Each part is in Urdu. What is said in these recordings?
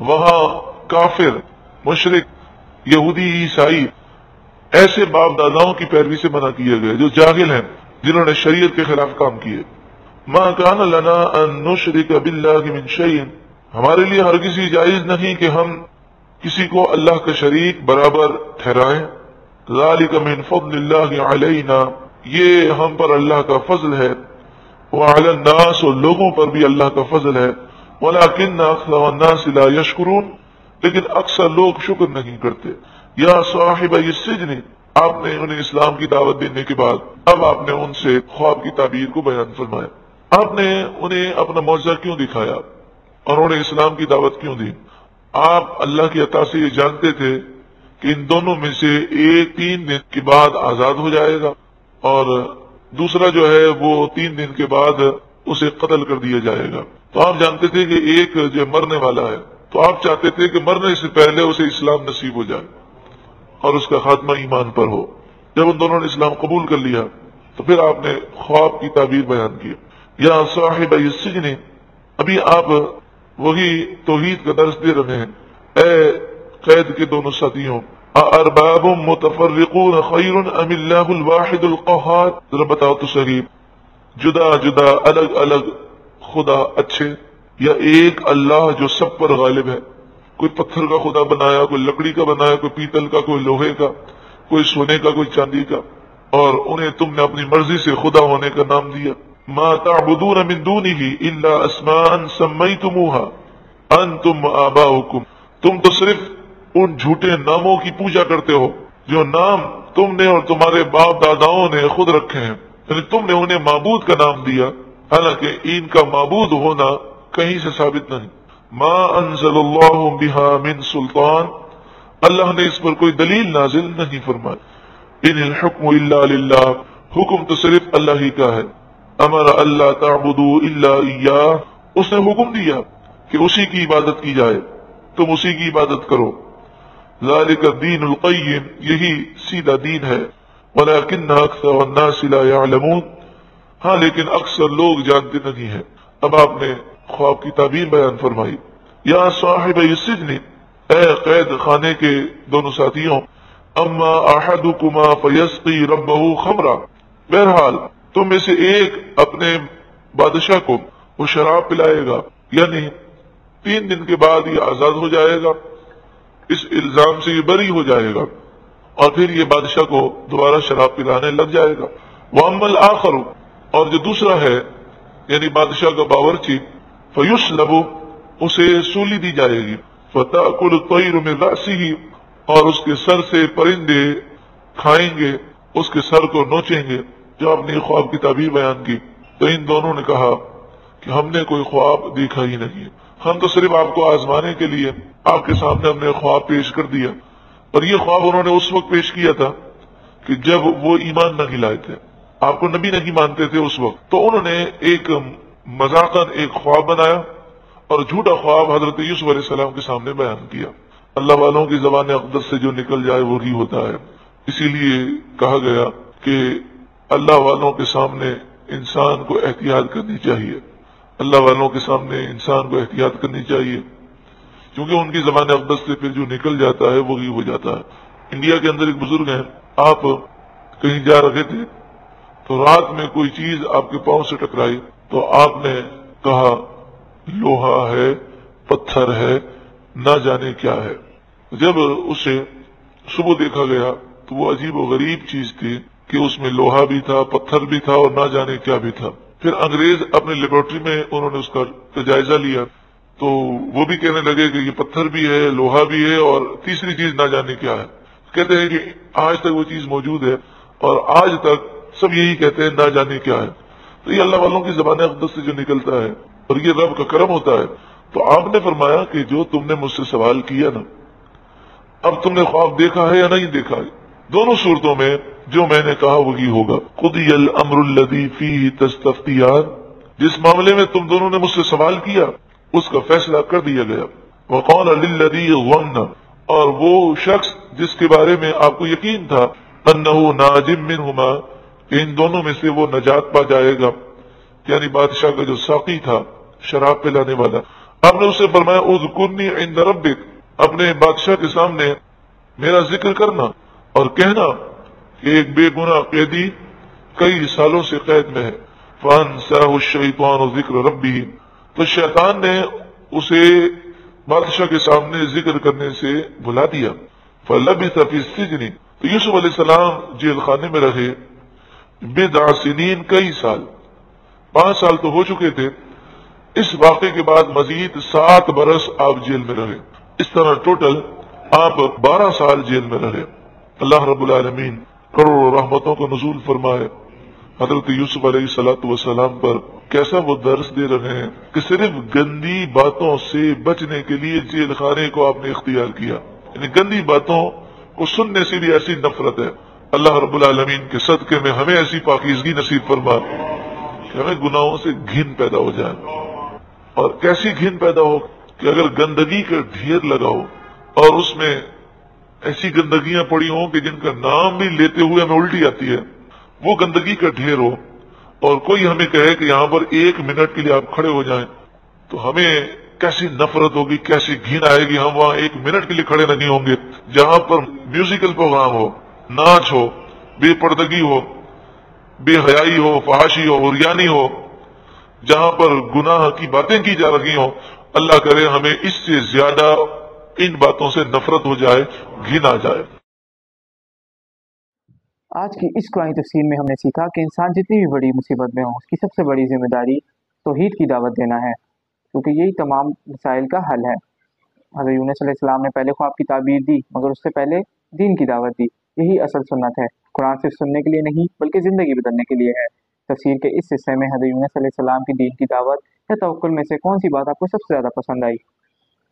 وہاں کافر، مشرک، یہودی، عیسائی، ایسے باپ داداؤں کی پیروی سے منع کیا گیا جو جاہل ہیں، جنہوں نے شریعت کے خلاف کام کیے۔ ما کان لنا ان نشرک باللہ من شیء، ہمارے لیے ہرگز ہی جائز نہیں کہ ہم کسی کو اللہ کا شریک برابر ٹھہرائیں۔ ذالک من فضل اللہ علینا، یہ ہم پر اللہ کا فضل ہے، وعلی الناس، اور لوگوں پر بھی اللہ کا فضل ہے، ولکن اکثر الناس لا یشکرون، لیکن اکثر لوگ شکر نہیں کرتے۔ یا صاحب السجن، آپ نے انہیں اسلام کی دعوت دینے کے بعد اب آپ نے ان سے خواب کی تعبیر کو بیان فرمایا۔ آپ نے انہیں اپنا معجزہ کیوں دکھایا اور انہیں اسلام کی دعوت کیوں دی؟ آپ اللہ کی عطا سے یہ جانتے تھے کہ ان دونوں میں سے ایک 3 دن کے بعد آزاد ہو جائے گا اور دوسرا جو ہے وہ 3 دن کے بعد اسے قتل کر دیا جائے گا۔ تو آپ جانتے تھے کہ ایک جو مرنے والا ہے، تو آپ چاہتے تھے کہ مرنے سے پہلے اسے اسلام نصیب ہو جائے اور اس کا خاتمہ ایمان پر ہو۔ جب ان دونوں نے اسلام قبول کر لیا تو پھر آپ نے خواب کی تعبیر بیان کی۔ یا صاحب السجن، ابھی آپ وہی توحید کا درس دے رہے ہیں۔ اے قید کے دونوں ساتھیوں، ارباب متفرقون خیر ام اللہ الواحد القہار، ذرا بتاؤ تو صحیح، جدا جدا الگ الگ خدا اچھے یا ایک اللہ جو سب پر غالب ہے؟ کوئی پتھر کا خدا بنایا، کوئی لکڑی کا بنایا، کوئی پیتل کا، کوئی لوہے کا، کوئی سونے کا، کوئی چاندی کا، اور انہیں تم نے اپنی مرضی سے خدا ہونے کا نام دیا۔ ما تعبدون من دونه الا اسماء سمیتموها انتم وآباؤکم، تم تو صرف ان جھوٹے ناموں کی پوجا کرتے ہو جو نام تم نے اور تمہارے باپ داداؤں نے خود رکھے ہیں، یعنی تم نے انہیں معبود کا نام دیا، حالانکہ ان کا معبود ہونا کہیں سے ثابت نہیں۔ ما انزل اللہ بها من سلطان، اللہ نے اس پر کوئی دلیل نازل نہیں فرمائی۔ ان الحکم الا للہ، حکم تو صرف اللہ ہی کا ہے۔ امر اللہ تعبدوا الا ایاہ، اس نے حکم دیا کہ اسی کی عبادت کی جائے، تم اسی کی عبادت کرو۔ ذالک الدین القیم، یہی سیدھا دین ہے۔ ولکن اکثر الناس لا یعلمون، ہاں لیکن اکثر لوگ جانتے نہیں ہیں۔ اب آپ نے خواب کی تعبیر بیان فرمائی۔ یا صاحب السجن، اے قید خانے کے دونوں ساتھیوں، اما احدکما فیسقی ربہ خمرا، بہرحال تم میں سے ایک اپنے بادشاہ کو وہ شراب پلائے گا، یعنی 3 دن کے بعد یہ آزاد ہو جائے گا، اس الزام سے یہ بری ہو جائے گا، اور پھر یہ بادشاہ کو دوبارہ شراب پلانے لگ جائے گا۔ وَأَمَّا الْآخَرُ، اور جو دوسرا ہے یعنی بادشاہ کا باورچی، فَيُسْلَبُ، اسے سولی دی جائے گی، فَتَأْكُلُ الطَّيْرُ مِنْ رَأْسِهِ، اور اس کے سر سے پرندے کھائیں گے، اس کے سر کو نوچیں گے۔ جو آپ نے خواب کی تعبیر بیان کی تو ان دونوں نے کہا کہ ہم نے کوئی خواب دیکھا ہی نہیں، ہم تو صرف آپ کو آزمانے کے لیے آپ کے سامنے ہم نے خواب پیش کر دیا۔ اور یہ خواب انہوں نے اس وقت پیش کیا تھا کہ جب وہ ایمان نہیں لائے تھے، آپ کو نبی نہیں مانتے تھے اس وقت، تو انہوں نے ایک مذاقاً ایک خواب بنایا اور جھوٹا خواب حضرت یوسف علیہ السلام کے سامنے بیان کیا۔ اللہ والوں کی زبان اقدس سے جو نکل جائے وہی ہوتا ہے، اسی لیے کہا گیا کہ اللہ والوں کے سامنے انسان کو احتیاط کرنی چاہیے، اللہ والوں کے سامنے انسان کو احتیاط کرنی چاہیے، کیونکہ ان کی زبان اقدس سے پھر جو نکل جاتا ہے وہی ہو جاتا ہے۔ انڈیا کے اندر ایک بزرگ ہیں، آپ کہیں جا رہے تھے تو رات میں کوئی چیز آپ کے پاؤں سے ٹکرائی تو آپ نے کہا لوہا ہے، پتھر ہے، نہ جانے کیا ہے۔ جب اسے صبح دیکھا گیا تو وہ عجیب و غریب چیز تھی کہ اس میں لوہا بھی تھا، پتھر بھی تھا اور نہ جانے کیا بھی تھا۔ پھر انگریز اپنے لیبورٹری میں انہوں نے اس کا جائزہ لیا تو وہ بھی کہنے لگے کہ یہ پتھر بھی ہے، لوہا بھی ہے اور تیسری چیز نہ جانے کیا ہے۔ کہتے ہیں کہ آج تک وہ چیز موجود ہے اور آج تک سب یہی کہتے ہیں نہ جانے کیا ہے۔ تو یہ اللہ والوں کی زبان اقدس سے جو نکلتا ہے اور یہ رب کا کرم ہوتا ہے۔ تو آپ نے فرمایا کہ جو تم نے مجھ سے سوال کیا نا، اب تم نے خواب دیکھا ہے یا نہیں دیکھا ہے، دونوں صورتوں میں جو میں نے کہا وہی ہوگا۔ قضی الامر الذی فیہ تستفتیان، جس معاملے میں تم دونوں نے مجھ سے سوال کیا اس کا فیصلہ کر دیا گیا۔ وقال للذی ظن، اور وہ شخص جس کے بارے میں آپ کو یقین تھا انہ ناج منہما، کہ ان دونوں میں سے وہ نجات پا جائے گا، یعنی بادشاہ کا جو ساقی تھا، شراب پلانے والا، آپ نے اسے فرمایا اذکرنی عند ربک، اپنے بادشاہ کے سامنے میرا ذکر کرنا اور کہنا کہ ایک بے گناہ قیدی کئی سالوں سے قید میں ہے۔ فانساہ الشیطان ذکر ربہ، تو شیطان نے اسے بادشاہ کے سامنے ذکر کرنے سے بھلا دیا۔ فلبث فی السجن، تو یوسف علیہ السلام جیل خانے میں رہے بضع سنین، کئی سال، 5 سال تو ہو چکے تھے، اس واقعے کے بعد مزید 7 برس آپ جیل میں رہے، اس طرح ٹوٹل آپ 12 سال جیل میں رہے۔ اللہ رب العالمین کروڑوں رحمتوں کو نزول فرمائے حضرت یوسف علیہ الصلوۃ والسلام پر، کیسا وہ درس دے رہے ہیں کہ صرف گندی باتوں سے بچنے کے لیے جیل خانے کو آپ نے اختیار کیا، یعنی گندی باتوں کو سننے سے بھی ایسی نفرت ہے۔ اللہ رب العالمین کے صدقے میں ہمیں ایسی پاکیزگی نصیب فرما کہ ہمیں گناہوں سے گھن پیدا ہو جائے، اور کیسی گھن پیدا ہو کہ اگر گندگی کا ڈھیر لگا ہو اور اس میں ایسی گندگیاں پڑی ہوں کہ جن کا نام بھی لیتے ہوئے ہمیں الٹی آتی ہے، وہ گندگی کا ڈھیر ہو، اور کوئی ہمیں کہے کہ یہاں پر 1 منٹ کے لیے آپ کھڑے ہو جائیں، تو ہمیں کیسی نفرت ہوگی، کیسی گھن آئے گی، ہم وہاں 1 منٹ کے لیے کھڑے نہیں ہوں گے۔ جہاں پر میوزیکل پروگرام ہو، ناچ ہو، بے پردگی ہو، بے حیائی ہو، فحاشی ہو، عریانی ہو، جہاں پر گناہ کی باتیں کی جا رہی ہوں، اللہ کرے ہمیں اس سے زیادہ ان باتوں سے نفرت ہو جائے، گھن آ جائے۔ آج کی اس قرآن تفسیر میں ہم نے سیکھا کہ انسان جتنی بھی بڑی مصیبت میں ہو، اس کی سب سے بڑی ذمہ داری توحید کی دعوت دینا ہے، کیونکہ یہی تمام مسائل کا حل ہے۔ حضرت یونس علیہ السلام نے پہلے خواب کی تعبیر دی، مگر اس سے پہلے دین کی دعوت دی۔ یہی اصل سنت ہے۔ قرآن صرف سننے کے لیے نہیں بلکہ زندگی بدلنے کے لیے ہے۔ تفسیر کے اس حصے میں حضرت یونس علیہ السلام کی دین کی دعوت یا توکل میں سے کون سی بات آپ کو سب سے زیادہ پسند آئی؟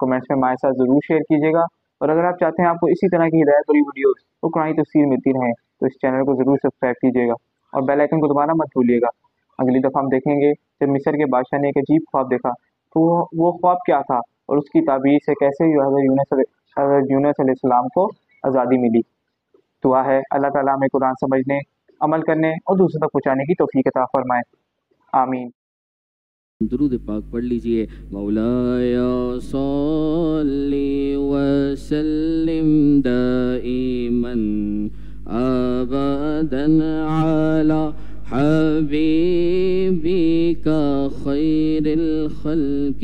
کمنٹس میں ہمارے ساتھ ضرور شیئر کیجیے گا، اور اگر آپ چاہتے ہیں آپ کو اسی طرح کی ہدایت بری ویڈیوز اور قرآن تفسیر ملتی رہیں تو اس چینل کو ضرور سبسکرائب کیجیے گا اور بیل آئکن کو دبانا مت بھولیے گا۔ اگلی دفعہ ہم دیکھیں گے جب مصر کے بادشاہ نے ایک عجیب خواب دیکھا تو وہ خواب کیا تھا، اور اس کی تعبیر سے کیسے حضرت یونس علیہ السلام کو آزادی ملی۔ دعا ہے اللہ تعالیٰ ہمیں قرآن سمجھنے، عمل کرنے اور دوسروں تک پہنچانے کی توفیق عطا فرمائے، آمین۔ درود پاک پڑھ لیجئے۔ مولایا صلی وسلم دائما ابدا علی حبیبک خیر الخلق